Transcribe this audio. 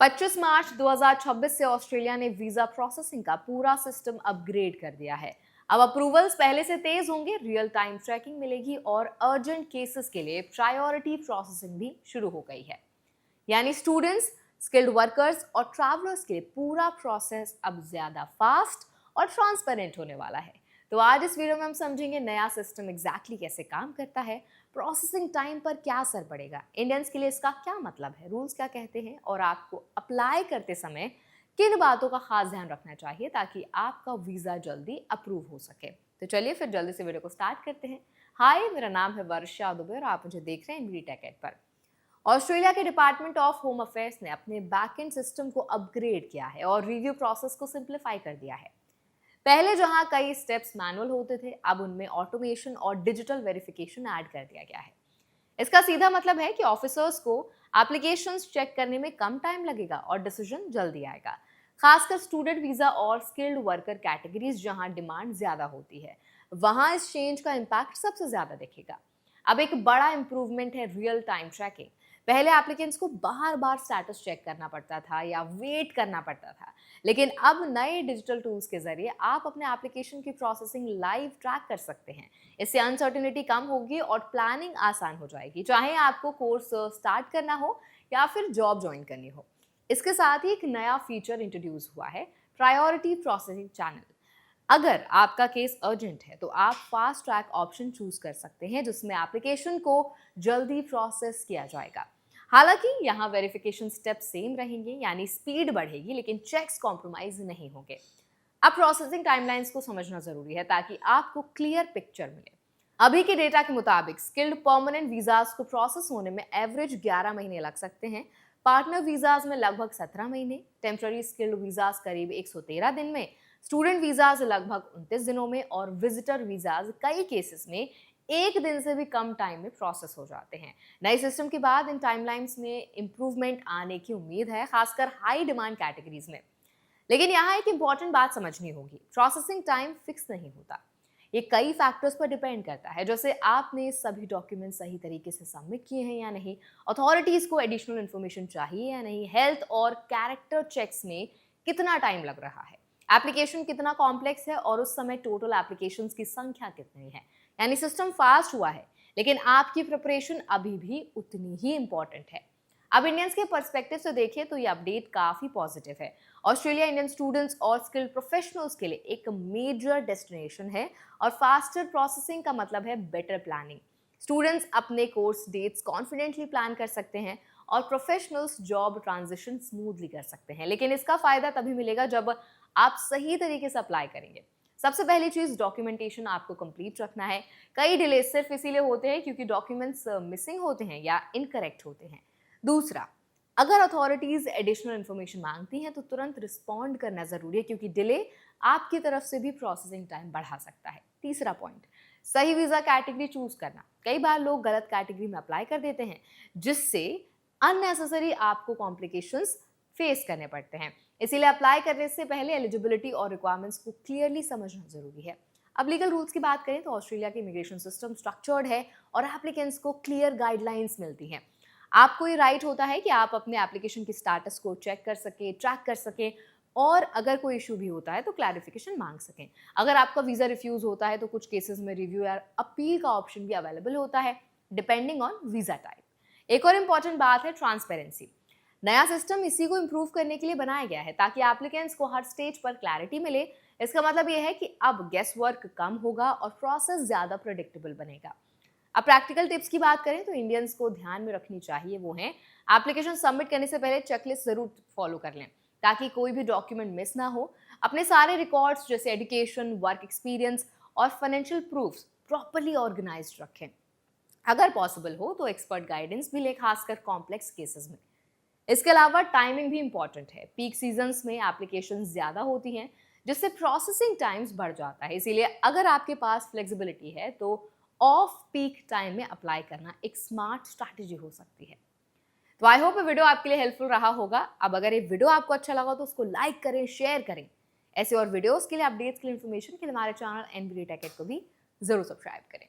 25 मार्च 2026 से ऑस्ट्रेलिया ने visa processing का पूरा सिस्टम अपग्रेड कर दिया है। अब अप्रूवल्स पहले से तेज होंगे, रियल टाइम ट्रैकिंग मिलेगी और अर्जेंट केसेस के लिए प्रायोरिटी प्रोसेसिंग भी शुरू हो गई है। यानी स्टूडेंट्स, स्किल्ड वर्कर्स और ट्रैवलर्स के लिए पूरा प्रोसेस अब ज्यादा फास्ट और ट्रांसपेरेंट होने वाला है। तो आज इस वीडियो में हम समझेंगे नया सिस्टम एग्जैक्टली कैसे काम करता है, प्रोसेसिंग टाइम पर क्या असर पड़ेगा, इंडियंस के लिए इसका क्या मतलब है, रूल्स क्या कहते हैं और आपको अप्लाई करते समय किन बातों का खास ध्यान रखना चाहिए ताकि आपका वीजा जल्दी अप्रूव हो सके। तो चलिए फिर जल्दी से वीडियो को स्टार्ट करते हैं। हाय, मेरा नाम है वर्षा दुबे और आप मुझे देख रहे हैं एनबीडी टेक एड पर। ऑस्ट्रेलिया के डिपार्टमेंट ऑफ होम अफेयर्स ने अपने बैकएंड सिस्टम को अपग्रेड किया है और रिव्यू प्रोसेस को सिंप्लीफाई कर दिया है। पहले जहां कई स्टेप्स मैनुअल होते थे, अब उनमें ऑटोमेशन और डिजिटल वेरिफिकेशन ऐड कर दिया गया है। इसका सीधा मतलब है कि ऑफिसर्स को एप्लीकेशंस चेक करने में कम टाइम लगेगा और डिसीजन जल्दी आएगा। खासकर स्टूडेंट वीजा और स्किल्ड वर्कर कैटेगरीज जहां डिमांड ज्यादा होती है, वहां इस चेंज का इम्पैक्ट सबसे ज्यादा दिखेगा। अब एक बड़ा इंप्रूवमेंट है रियल टाइम ट्रैकिंग। पहले एप्लीकेंट्स को बार बार स्टेटस चेक करना पड़ता था या वेट करना पड़ता था, लेकिन अब नए डिजिटल टूल्स के जरिए आप अपने एप्लीकेशन की प्रोसेसिंग लाइव ट्रैक कर सकते हैं। इससे अनसर्टेनिटी कम होगी और प्लानिंग आसान हो जाएगी, चाहे आपको कोर्स स्टार्ट करना हो या फिर जॉब ज्वाइन करनी हो। इसके साथ ही एक नया फीचर इंट्रोड्यूस हुआ है, प्रायोरिटी प्रोसेसिंग चैनल। अगर आपका केस अर्जेंट है तो आप फास्ट ट्रैक ऑप्शन चूज कर सकते हैं, जिसमें एप्लीकेशन को जल्दी प्रोसेस किया जाएगा। हालांकि यहाँ वेरिफिकेशन स्टेप सेम रहेंगे, यानी स्पीड बढ़ेगी लेकिन चेक्स कॉम्प्रोमाइज नहीं होंगे। अब प्रोसेसिंग टाइमलाइंस को समझना जरूरी है ताकि आपको क्लियर पिक्चर मिले। अभी के डेटा के मुताबिक स्किल्ड परमानेंट वीजाज को प्रोसेस होने में एवरेज 11 महीने लग सकते हैं, पार्टनर वीजाज में लगभग 17 महीने, टेम्पररी स्किल्ड वीजाज करीब 113 दिन में, स्टूडेंट वीजाज लगभग 29 दिनों में और विजिटर वीजाज कई केसेस में 1 दिन से भी कम टाइम में प्रोसेस हो जाते हैं। नए सिस्टम के बाद इन टाइमलाइंस में इंप्रूवमेंट आने की उम्मीद है, खासकर हाई डिमांड कैटेगरीज में। लेकिन यहाँ एक इंपॉर्टेंट बात समझनी होगी, प्रोसेसिंग टाइम फिक्स नहीं होता। ये कई फैक्टर्स पर डिपेंड करता है, जैसे आपने सभी डॉक्यूमेंट सही तरीके से सबमिट किए हैं या नहीं, अथॉरिटीज को एडिशनल इन्फॉर्मेशन चाहिए या नहीं, हेल्थ और कैरेक्टर चेक्स में कितना टाइम लग रहा है, एप्लीकेशन कितना कॉम्प्लेक्स है और उस समय टोटल एप्लीकेशंस की संख्या कितनी है। यानी सिस्टम फास्ट हुआ है लेकिन आपकी प्रिपरेशन अभी भी उतनी ही इंपॉर्टेंट है। अब इंडियंस के पर्सपेक्टिव से देखें तो ये अपडेट काफी पॉजिटिव है। ऑस्ट्रेलिया इंडियन स्टूडेंट्स और स्किल्ड प्रोफेशनल्स के लिए एक मेजर डेस्टिनेशन है और फास्टर प्रोसेसिंग का मतलब है बेटर प्लानिंग। स्टूडेंट्स अपने कोर्स डेट्स कॉन्फिडेंटली प्लान कर सकते हैं और प्रोफेशनल्स जॉब ट्रांजिशन स्मूथली कर सकते हैं। लेकिन इसका फायदा तभी मिलेगा जब आप सही तरीके से अप्लाई करेंगे। सबसे पहली चीज, डॉक्यूमेंटेशन आपको कंप्लीट रखना है। कई डिले सिर्फ इसीलिए होते हैं क्योंकि डॉक्यूमेंट्स मिसिंग होते हैं या इनकरेक्ट होते हैं। दूसरा, अगर अथॉरिटीज एडिशनल इन्फॉर्मेशन मांगती हैं तो तुरंत रिस्पॉन्ड करना जरूरी है, क्योंकि डिले आपकी तरफ से भी प्रोसेसिंग टाइम बढ़ा सकता है। तीसरा पॉइंट, सही वीजा कैटेगरी चूज करना। कई बार लोग गलत कैटेगरी में अप्लाई कर देते हैं, जिससे अननेसेसरी आपको कॉम्प्लिकेशंस फेस करने पड़ते हैं। इसीलिए अप्लाई करने से पहले एलिजिबिलिटी और रिक्वायरमेंट्स को क्लियरली समझना जरूरी है। अब लीगल रूल्स की बात करें तो ऑस्ट्रेलिया के इमिग्रेशन सिस्टम स्ट्रक्चर्ड है और एप्लीकेंट्स को क्लियर गाइडलाइंस मिलती हैं। आपको ये राइट होता है कि आप अपने एप्लीकेशन की स्टेटस को चेक कर सके, ट्रैक कर सकें और अगर कोई इशू भी होता है तो क्लैरिफिकेशन मांग सकें। अगर आपका वीजा रिफ्यूज होता है तो कुछ केसेस में रिव्यू या अपील का ऑप्शन भी अवेलेबल होता है, डिपेंडिंग ऑन वीजा टाइप। एक और इम्पॉर्टेंट बात है ट्रांसपेरेंसी। नया सिस्टम इसी को इम्प्रूव करने के लिए बनाया गया है ताकि एप्लीकेंट्स को हर स्टेज पर क्लैरिटी मिले। इसका मतलब यह है कि अब गेस वर्क कम होगा और प्रोसेस ज्यादा प्रेडिक्टेबल बनेगा। अब प्रैक्टिकल टिप्स की बात करें तो इंडियंस को ध्यान में रखनी चाहिए, वो है एप्लीकेशन सबमिट करने से पहले चेकलिस्ट जरूर फॉलो कर लें ताकि कोई भी डॉक्यूमेंट मिस ना हो। अपने सारे रिकॉर्ड्स जैसे एजुकेशन, वर्क एक्सपीरियंस और फाइनेंशियल प्रूफ्स प्रॉपर्ली ऑर्गेनाइज्ड रखें। अगर पॉसिबल हो तो एक्सपर्ट गाइडेंस भी लें, खासकर कॉम्प्लेक्स केसेस में। इसके अलावा टाइमिंग भी इंपॉर्टेंट है। पीक सीजन्स में एप्लीकेशन ज्यादा होती हैं, जिससे प्रोसेसिंग टाइम्स बढ़ जाता है। इसीलिए अगर आपके पास फ्लेक्सिबिलिटी है तो ऑफ पीक टाइम में अप्लाई करना एक स्मार्ट स्ट्रैटेजी हो सकती है। तो आई होप ये वीडियो आपके लिए हेल्पफुल रहा होगा। अब अगर ये वीडियो आपको अच्छा लगा तो उसको लाइक करें, शेयर करें। ऐसे और वीडियोस के लिए, अपडेट्स के लिए, इन्फॉर्मेशन के लिए हमारे चैनल एनबीडी टेक एड को भी जरूर सब्सक्राइब करें।